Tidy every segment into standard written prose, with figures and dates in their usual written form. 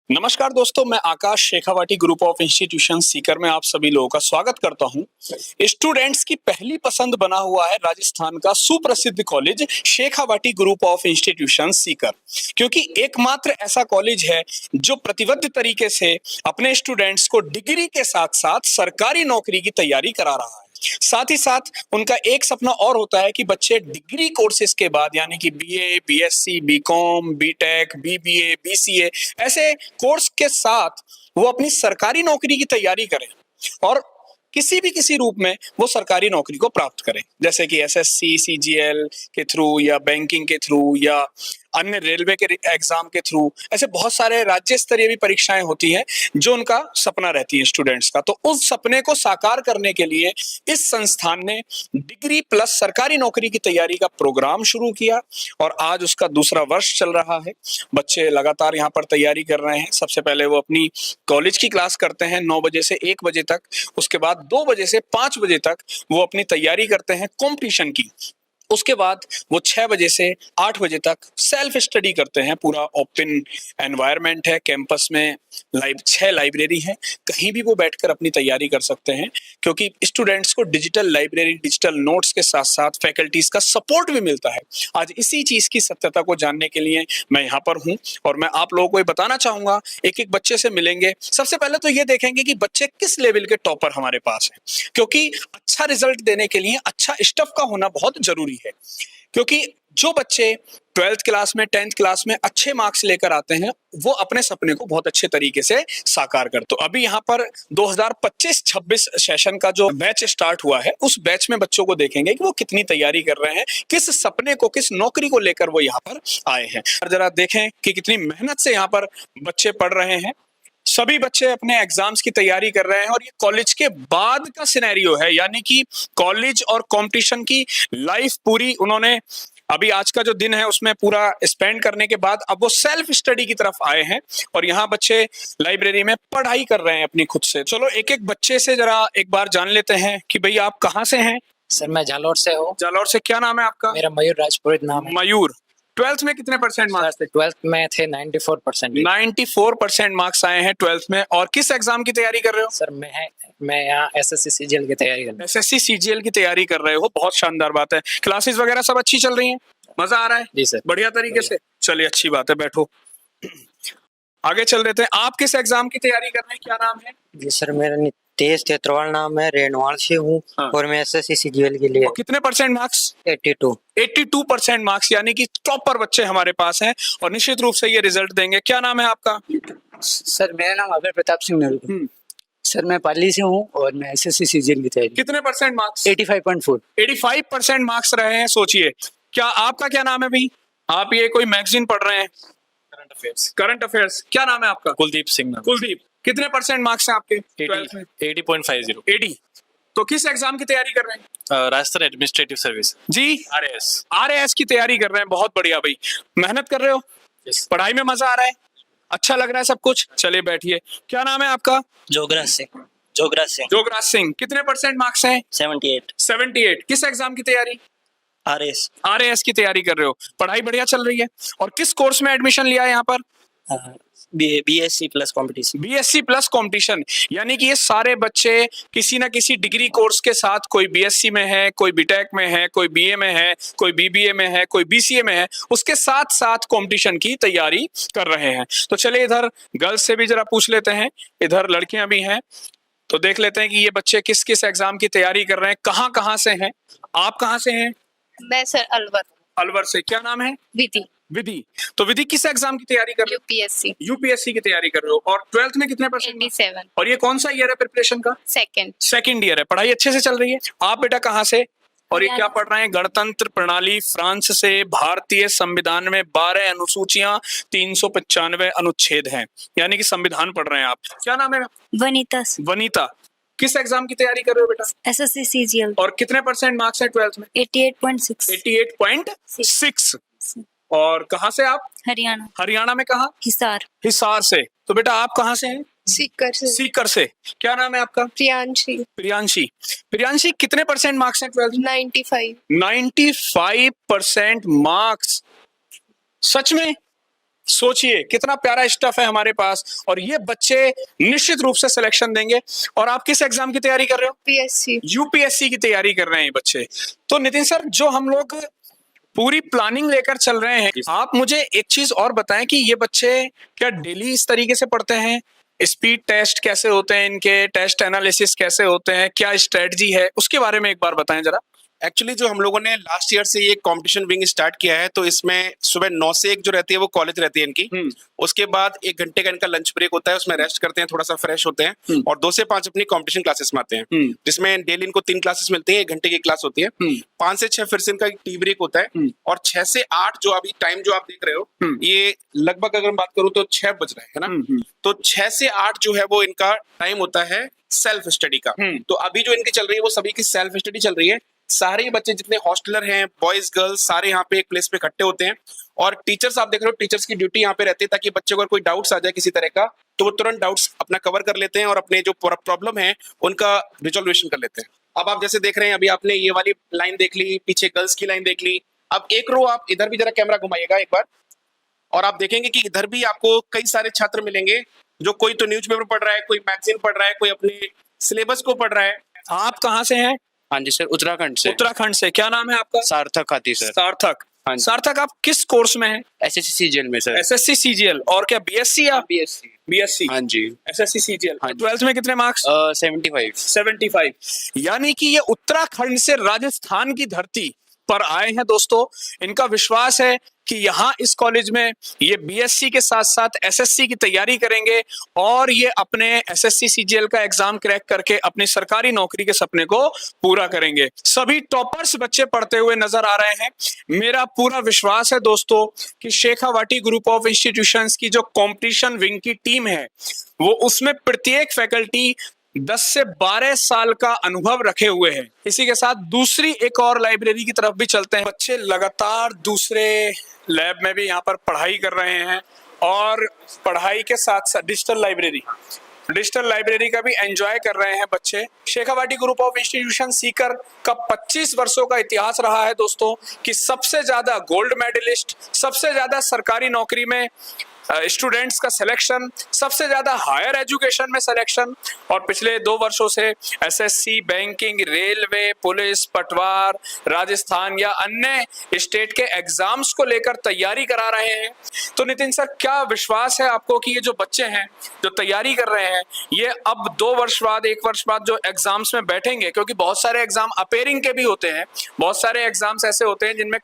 नमस्कार दोस्तों, मैं Akash Shekhawati group of institution Sikar में आप सभी लोगों का स्वागत करता हूं। स्टूडेंट्स की पहली पसंद बना हुआ है राजस्थान का सुप्रसिद्ध college Shekhawati group of institution Sikar, क्योंकि एकमात्र ऐसा कॉलेज है जो प्रतिबद्ध तरीके से अपने स्टूडेंट्स को डिग्री के साथ साथ सरकारी नौकरी की तैयारी करा रहा है। साथ ही साथ उनका एक सपना और होता है कि बच्चे डिग्री कोर्सेज के बाद यानी कि BA, BSc, BCom, BTech, BBA, BCA ऐसे कोर्स के साथ वो अपनी सरकारी नौकरी की तैयारी करें और किसी रूप में वो सरकारी नौकरी को प्राप्त करें, जैसे कि एसएससी, सीजीएल के थ्रू या बैंकिंग के थ्रू या अन्य रेलवे के एग्जाम के थ्रू। ऐसे बहुत सारे राज्य स्तरीय भी परीक्षाएं होती हैं जो उनका सपना रहती है स्टूडेंट्स का। तो उस सपने को साकार करने के लिए इस संस्थान ने डिग्री प्लस सरकारी नौकरी की तैयारी का प्रोग्राम शुरू किया और आज उसका दूसरा वर्ष चल रहा है। बच्चे लगातार यहाँ पर तैयारी कर रहे हैं। सबसे पहले वो अपनी कॉलेज की क्लास करते हैं 9 बजे से 1 बजे तक, उसके बाद 2 बजे से 5 बजे तक वो अपनी तैयारी करते हैं कंपटीशन की। उसके बाद वो 6 बजे से 8 बजे तक सेल्फ स्टडी करते हैं। पूरा ओपन एनवायरनमेंट है, कैंपस में 6 लाइब्रेरी है, कहीं भी वो बैठकर अपनी तैयारी कर सकते हैं, क्योंकि स्टूडेंट्स को डिजिटल लाइब्रेरी, डिजिटल नोट्स के साथ साथ फैकल्टीज का सपोर्ट भी मिलता है। आज इसी चीज की सत्यता को जानने के लिए मैं यहाँ पर हूँ और मैं आप लोगों को ये बताना चाहूंगा। एक एक बच्चे से मिलेंगे। सबसे पहले तो ये देखेंगे कि बच्चे किस लेवल के टॉपर हमारे पास हैं, क्योंकि अच्छा रिजल्ट देने के लिए अच्छा स्टफ का होना बहुत जरूरी है। क्योंकि जो बच्चे 12th क्लास में, 10th क्लास में अच्छे मार्क्स लेकर आते हैं वो अपने सपने को बहुत अच्छे तरीके से साकार करते। तो अभी यहाँ पर 2025-26 सेशन का जो बैच स्टार्ट हुआ है, उस बैच में बच्चों को देखेंगे कि वो कितनी तैयारी कर रहे हैं, किस सपने को, किस नौकरी को लेकर वो यहाँ पर आए हैं। और जरा देखें कि कितनी मेहनत से यहाँ पर बच्चे पढ़ रहे हैं। सभी बच्चे अपने एग्जाम्स की तैयारी कर रहे हैं और ये कॉलेज के बाद का सिनेरियो है, यानी कि कॉलेज और कंपटीशन की लाइफ पूरी उन्होंने अभी आज का जो दिन है उसमें पूरा स्पेंड करने के बाद अब वो सेल्फ स्टडी की तरफ आए हैं और यहाँ बच्चे लाइब्रेरी में पढ़ाई कर रहे हैं अपनी खुद से। चलो एक एक बच्चे से जरा एक बार जान लेते हैं कि भाई आप कहाँ से हैं। सर मैं जालौर से हूँ। जालौर से। क्या नाम है आपका? मेरा मयूर राजपुरोहित नाम है। मयूर। 12th में कितने परसेंट मार्क्स थे? 12th में थे 94%। 94% मार्क्स आए हैं 12th में। और किस एग्जाम की तैयारी कर रहे हो? सर मैं यहाँ एसएससी सीजीएल की तैयारी कर रहा हूँ। एसएससी सीजीएल की तैयारी कर रहे हो, बहुत शानदार बात है। क्लासेस वगैरह सब अच्छी चल रही हैं? मजा आ रहा है? जी सर, बढ़िया तरीके से। चलिए अच्छी बात है, बैठो। आगे चल देते हैं। आप किस एग्जाम की तैयारी कर रहे हैं? क्या नाम है? जी सर, मेरा तेज तेतरवाल नाम है, रेणवाल से हूँ। हाँ। और मैं एसएससी सीजीएल के लिए। कितने परसेंट मार्क्स? 82 मार्क्स, यानी कि टॉपर बच्चे हमारे पास हैं और निश्चित रूप से ये रिजल्ट देंगे। क्या नाम है आपका? सर मेरा नाम अभय प्रताप सिंह नेहरू। सर मैं पाली से हूँ और मैं एसएससी सीजीएल की तैयारी। कितने परसेंट मार्क्स? 85.4। 85% मार्क्स रहे हैं। सोचिए। क्या आपका क्या नाम है भाई? आप ये कोई मैगजीन पढ़ रहे हैं? Current affairs. क्या नाम है आपका? कुलदीप सिंह नाम। कुलदीप। कितने परसेंट मार्क्स हैं आपके 12th में? 80.50। 80। तो किस एग्जाम की तैयारी कर रहे हैं? राजस्थान एडमिनिस्ट्रेटिव सर्विस जी, आरएएस की तैयारी कर रहे हैं। बहुत बढ़िया भाई, मेहनत कर रहे हो। पढ़ाई में मजा आ रहा है, अच्छा लग रहा है सब कुछ। चलिए बैठिए। क्या नाम है आपका? जोगराज सिंह। कितने परसेंट मार्क्स हैं? 78। किस एग्जाम की तैयारी? आरएएस की तैयारी कर रहे हो। पढ़ाई बढ़िया चल रही है। और किस कोर्स में एडमिशन लिया है यहाँ पर? BSc plus competition. BSc plus competition, यानी कि ये सारे बच्चे किसी ना किसी डिग्री कोर्स के साथ, कोई बीएससी में है, कोई बीटेक में है, कोई बीए में है, कोई बीबीए में है, कोई बीसीए में है, उसके साथ साथ कंपटीशन की तैयारी कर रहे हैं। तो चलिए इधर गर्ल्स से भी जरा पूछ लेते हैं, इधर लड़कियां भी हैं, तो देख लेते हैं कि ये बच्चे किस किस एग्जाम की तैयारी कर रहे हैं, कहाँ से हैं। आप कहाँ से हैं? मैं सर अलवर से। क्या नाम है? विधि। तो विधि किस एग्जाम की तैयारी कर रहे हो? यूपीएससी की तैयारी कर रहे हो। और 12th में कितने परसेंट? 87। और ये कौन सा ईयर है प्रिपरेशन का? सेकंड ईयर है। पढ़ाई अच्छे से चल रही है। आप बेटा कहाँ से और ये क्या पढ़ रहे हैं? गणतंत्र प्रणाली फ्रांस से। भारतीय संविधान में 12 अनुसूचियां, 395 अनुच्छेद हैं, यानी कि संविधान पढ़ रहे हैं आप। क्या नाम है? वनीता। किस एग्जाम की तैयारी कर रहे हो बेटा? SSC CGL. और कितने परसेंट मार्क्स हैं 12th में? 88.6। 88.6। और कहाँ से आप? हरियाणा में। कहाँ? हिसार से। तो बेटा आप कहाँ से हैं? सीकर से। क्या नाम है आपका? प्रियांशी। कितने परसेंट मार्क्स हैं 12th में? 95। 95% मार्क्स। सच में? सोचिए कितना प्यारा स्टफ है हमारे पास, और ये बच्चे निश्चित रूप से सिलेक्शन देंगे। और आप किस एग्जाम की तैयारी कर रहे हो? PSC. यूपीएससी की तैयारी कर रहे हैं बच्चे। तो नितिन सर, जो हम लोग पूरी प्लानिंग लेकर चल रहे हैं, आप मुझे एक चीज और बताएं कि ये बच्चे क्या डेली इस तरीके से पढ़ते हैं? स्पीड टेस्ट कैसे होते हैं इनके, टेस्ट एनालिसिस कैसे होते हैं, क्या स्ट्रेटजी है, उसके बारे में एक बार बताएं जरा। एक्चुअली जो हम लोगों ने लास्ट ईयर से ये कंपटीशन विंग स्टार्ट किया है, तो इसमें सुबह 9 से 1 जो रहती है वो कॉलेज रहती है इनकी। उसके बाद 1 घंटे का इनका लंच ब्रेक होता है, उसमें रेस्ट करते हैं, थोड़ा सा फ्रेश होते हैं, और 2 से 5 अपनी कंपटीशन क्लासेस में आते हैं, जिसमें डेली इनको 3 क्लासेस मिलती है, 1 घंटे की क्लास होती है। 5 से 6 फिर से इनका टी ब्रेक होता है, और 6 से 8 जो अभी टाइम जो आप देख रहे हो, ये लगभग अगर बात करूं तो 6 बज रहे हैं ना, तो 6 से 8 जो है वो इनका टाइम होता है सेल्फ स्टडी का। तो अभी जो इनकी चल रही है वो सभी की सेल्फ स्टडी चल रही है। सारे ही बच्चे जितने हॉस्टलर हैं, बॉयज गर्ल्स, सारे यहाँ पे एक प्लेस पे इकट्ठे होते हैं, और टीचर्स आप देख रहे हो, टीचर्स की ड्यूटी यहाँ पे रहती है ताकि बच्चों को अगर कोई डाउट्स आ जाए किसी तरह का, तो वो तुरंत डाउट्स अपना कवर कर लेते हैं और अपने जो प्रॉब्लम है उनका रिजोल्यूशन कर लेते हैं। अब आप जैसे देख रहे हैं, अभी आपने ये वाली लाइन देख ली, पीछे गर्ल्स की लाइन देख ली। अब एक रो आप इधर भी जरा कैमरा घुमाइएगा एक बार, और आप देखेंगे कि इधर भी आपको कई सारे छात्र मिलेंगे, जो कोई तो न्यूज़पेपर पढ़ रहा है, कोई मैगजीन पढ़ रहा है, कोई अपने सिलेबस को पढ़ रहा है। आप कहाँ से हैं? हाँ जी सर, उत्तराखंड से। उत्तराखंड से। क्या नाम है आपका? सार्थक हाथी सर। सार्थक। हाँ जी। सार्थक, आप किस कोर्स में हैं? एसएससी सीजीएल में सर। SSC CGL. और क्या बीएससी या बीएससी? बीएससी? हाँ जी। SSC CGL. हाँ जी। 12th में कितने मार्क्स? 75। 75। यानी कि ये उत्तराखंड से राजस्थान की धरती पर आए हैं दोस्तों। इनका विश्वास है कि यहाँ इस कॉलेज में ये बीएससी के साथ साथ एसएससी की तैयारी करेंगे, और ये अपने एसएससी सीजीएल का एग्जाम क्रैक करके अपनी सरकारी नौकरी के सपने को पूरा करेंगे। सभी टॉपर्स बच्चे पढ़ते हुए नजर आ रहे हैं। मेरा पूरा विश्वास है दोस्तों कि शेखावाटी ग्रुप ऑफ इंस्टीट्यूशंस की जो कंपटीशन विंग की टीम है, वो उसमें प्रत्येक फैकल्टी 10 से 12 साल का अनुभव रखे हुए हैं। इसी के साथ दूसरी एक और लाइब्रेरी की तरफ भी चलते हैं। बच्चे लगातार दूसरे लैब में भी यहाँ पर पढ़ाई कर रहे हैं, और पढ़ाई के साथ साथ डिजिटल लाइब्रेरी का भी एंजॉय कर रहे हैं बच्चे। Shekhawati group of institution Sikar का 25 वर्षों का इतिहास रहा है दोस्तों, कि सबसे ज्यादा गोल्ड मेडलिस्ट, सबसे ज्यादा सरकारी नौकरी में स्टूडेंट्स का सिलेक्शन, सबसे ज्यादा हायर एजुकेशन में सिलेक्शन, और पिछले 2 वर्षों से एसएससी, बैंकिंग, रेलवे, पुलिस, पटवार, राजस्थान या अन्य स्टेट के एग्जाम्स को लेकर तैयारी करा रहे हैं। तो नितिन सर, क्या विश्वास है आपको कि ये जो बच्चे हैं जो तैयारी कर रहे हैं, ये अब 2 वर्ष बाद, 1 वर्ष बाद जो एग्जाम्स में बैठेंगे, क्योंकि बहुत सारे एग्जाम अपेयरिंग के भी होते हैं, बहुत सारे एग्जाम्स ऐसे होते हैं जिनमें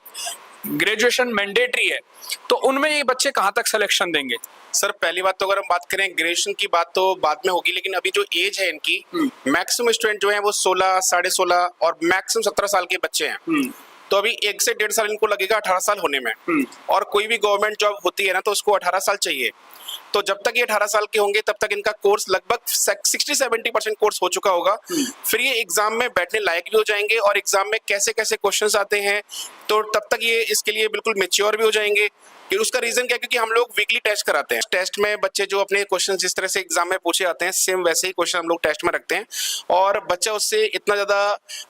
ग्रेजुएशन मैंडेटरी है, तो उनमें ये बच्चे कहाँ तक सिलेक्शन देंगे? सर पहली बात तो अगर हम बात करें ग्रेजुएशन की, बात तो बाद में होगी, लेकिन अभी जो एज है इनकी, मैक्सिमम स्टूडेंट जो है वो 16, 16.5 और मैक्सिमम 17 साल के बच्चे हैं। तो अभी 1 से 1.5 साल इनको लगेगा 18 साल होने में, और कोई भी गवर्नमेंट जॉब होती है ना, तो उसको 18 साल चाहिए। तो जब तक ये 18 साल के होंगे तब तक इनका कोर्स लगभग 60-70% कोर्स हो चुका होगा। फिर ये एग्जाम में बैठने लायक भी हो जाएंगे, और एग्जाम में कैसे कैसे क्वेश्चंस आते हैं, तो तब तक ये इसके लिए बिल्कुल मेच्योर भी हो जाएंगे। कि उसका रीजन क्या है, क्योंकि हम लोग वीकली टेस्ट कराते हैं। टेस्ट में बच्चे जो अपने क्वेश्चन जिस तरह से एग्जाम में पूछे जाते हैं, सेम वैसे ही क्वेश्चन हम लोग टेस्ट में रखते हैं, और बच्चा उससे इतना ज्यादा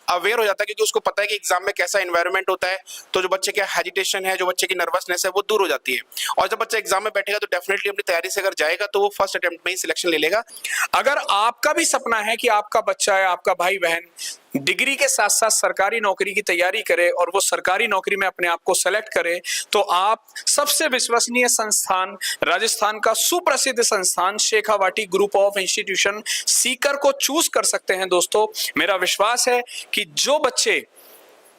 अवेयर हो जाता है क्योंकि उसको पता है कि एग्जाम में कैसा एनवायरनमेंट होता है। तो जो बच्चे का हेजिटेशन है, जो बच्चे की नर्वसनेस है, वो दूर हो जाती है। और जब बच्चा एग्जाम में बैठेगा तो डेफिनेटली अपनी तैयारी से अगर जाएगा तो वो फर्स्ट अटेम्प्ट में ही सिलेक्शन ले लेगा। अगर आपका भी सपना है कि आपका बच्चा है, आपका भाई बहन डिग्री के साथ साथ सरकारी नौकरी की तैयारी करे, और वो सरकारी नौकरी में अपने आप को सेलेक्ट करे, तो आप सबसे विश्वसनीय संस्थान, राजस्थान का सुप्रसिद्ध संस्थान Shekhawati group of institution Sikar को चूज कर सकते हैं दोस्तों। मेरा विश्वास है कि जो बच्चे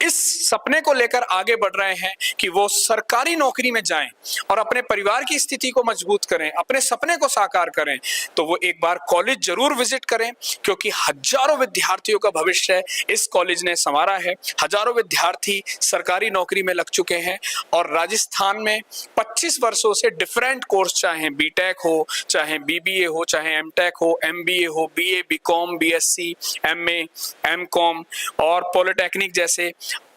इस सपने को लेकर आगे बढ़ रहे हैं कि वो सरकारी नौकरी में जाएं और अपने परिवार की स्थिति को मजबूत करें, अपने सपने को साकार करें, तो वो एक बार कॉलेज जरूर विजिट करें, क्योंकि हजारों विद्यार्थियों का भविष्य इस कॉलेज ने संवारा है। हजारों विद्यार्थी सरकारी नौकरी में लग चुके हैं, और राजस्थान में 25 वर्षों से डिफरेंट कोर्स, चाहे बीटेक हो, चाहे बीबीए हो, चाहे एमटेक हो, एमबीए हो, BA, BCom, BSc, MA, MCom और पॉलिटेक्निक जैसे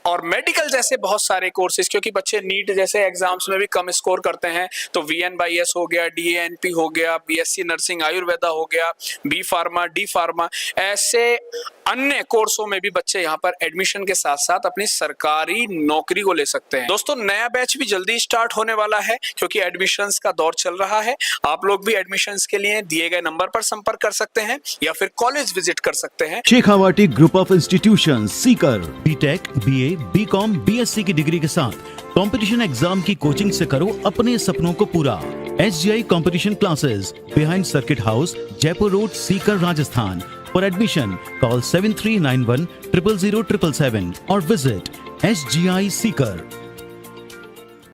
और मेडिकल जैसे बहुत सारे कोर्सेज, क्योंकि बच्चे नीट जैसे एग्जाम्स में भी कम स्कोर करते हैं, तो VN/S हो गया, DANP हो गया, BSc नर्सिंग आयुर्वेदा हो गया, B फार्मा, D फार्मा, ऐसे अन्य कोर्सों में भी बच्चे यहाँ पर एडमिशन के साथ साथ अपनी सरकारी नौकरी को ले सकते हैं। दोस्तों नया बैच भी जल्दी स्टार्ट होने वाला है, क्योंकि एडमिशंस का दौर चल रहा है। आप लोग भी एडमिशंस के लिए दिए गए नंबर पर संपर्क कर सकते हैं या फिर कॉलेज विजिट कर सकते हैं। Shekhawati group of institution Sikar BTech, BA, BCom, BSc की डिग्री के साथ कंपटीशन एग्जाम की कोचिंग से करो अपने सपनों को पूरा। SGI competition classes behind circuit house, Jaipur road, Sikar, Rajasthan. For admission, call 7391 000 777 or visit SGI Seeker.